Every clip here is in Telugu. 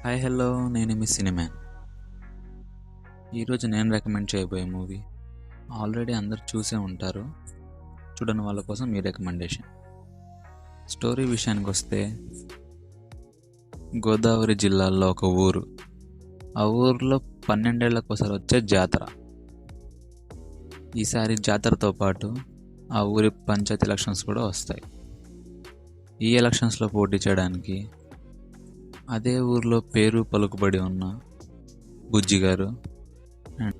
హాయ్ హలో నేను మీ సినిమాన్. ఈరోజు నేను రికమెండ్ చేయబోయే మూవీ ఆల్రెడీ అందరు చూసే ఉంటారు. చూడని వాళ్ళ కోసం ఈ రికమెండేషన్. స్టోరీ విషయానికి వస్తే, గోదావరి జిల్లాలో ఒక ఊరు. ఆ ఊరిలో 12 ఏళ్లకు ఒకసారి వచ్చే జాతర. ఈసారి జాతరతో పాటు ఆ ఊరి పంచాయతీ ఎలక్షన్స్ కూడా వస్తాయి. ఈ ఎలక్షన్స్లో పోటీ చేయడానికి అదే ఊర్లో పేరు పలుకుబడి ఉన్న బుజ్జి గారు అండ్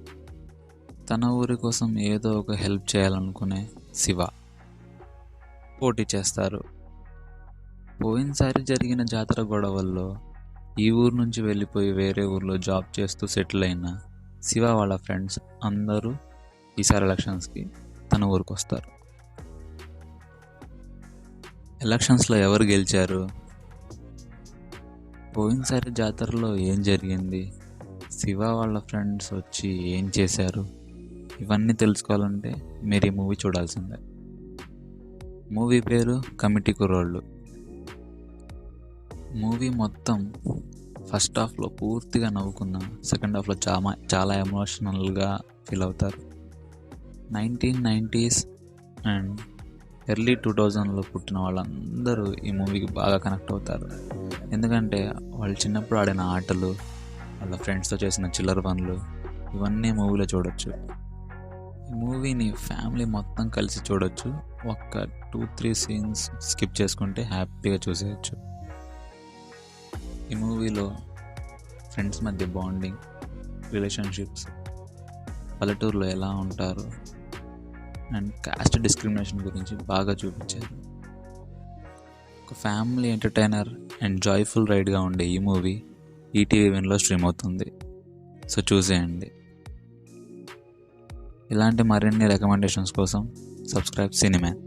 తన ఊరి కోసం ఏదో ఒక హెల్ప్ చేయాలనుకునే శివ పోటీ చేస్తారు. పోయినసారి జరిగిన జాతర గొడవల్లో ఈ ఊరు నుంచి వెళ్ళిపోయి వేరే ఊర్లో జాబ్ చేస్తూ సెటిల్ అయిన శివ వాళ్ళ ఫ్రెండ్స్ అందరూ ఈసారి ఎలక్షన్స్కి తన ఊరికి వస్తారు. ఎలక్షన్స్లో ఎవరు గెలిచారు, పోయినసారి జాతరలో ఏం జరిగింది, శివ వాళ్ళ ఫ్రెండ్స్ వచ్చి ఏం చేశారు, ఇవన్నీ తెలుసుకోవాలంటే మీరు ఈ మూవీ చూడాల్సిందే. మూవీ పేరు కమిటీ కుర్రోళ్ళు. మూవీ మొత్తం ఫస్ట్ హాఫ్లో పూర్తిగా నవ్వుకున్న, సెకండ్ హాఫ్లో చాలా ఎమోషనల్గా ఫీల్ అవుతారు. 1990s అండ్ ఎర్లీ 2000లో పుట్టిన వాళ్ళందరూ ఈ మూవీకి బాగా కనెక్ట్ అవుతారు. ఎందుకంటే వాళ్ళు చిన్నప్పుడు ఆడిన ఆటలు, వాళ్ళ ఫ్రెండ్స్తో చేసిన చిల్లర పనులు, ఇవన్నీ మూవీలో చూడొచ్చు. ఈ మూవీని ఫ్యామిలీ మొత్తం కలిసి చూడొచ్చు. ఒక్క 2-3 సీన్స్ స్కిప్ చేసుకుంటే హ్యాపీగా చూసేయచ్చు. ఈ మూవీలో ఫ్రెండ్స్ మధ్య బాండింగ్, రిలేషన్షిప్స్, పల్లెటూరులో ఎలా ఉంటారు అండ్ కాస్ట్ డిస్క్రిమినేషన్ గురించి బాగా చూపించారు. ఒక ఫ్యామిలీ ఎంటర్టైనర్ అండ్ జాయ్ఫుల్ రైడ్గా ఉండే ఈ మూవీ ఈటీవీ విన్లో స్ట్రీమ్ అవుతుంది. సో చూసేయండి. ఇలాంటి మరిన్ని రికమెండేషన్స్ కోసం సబ్స్క్రైబ్ సినిమాన్.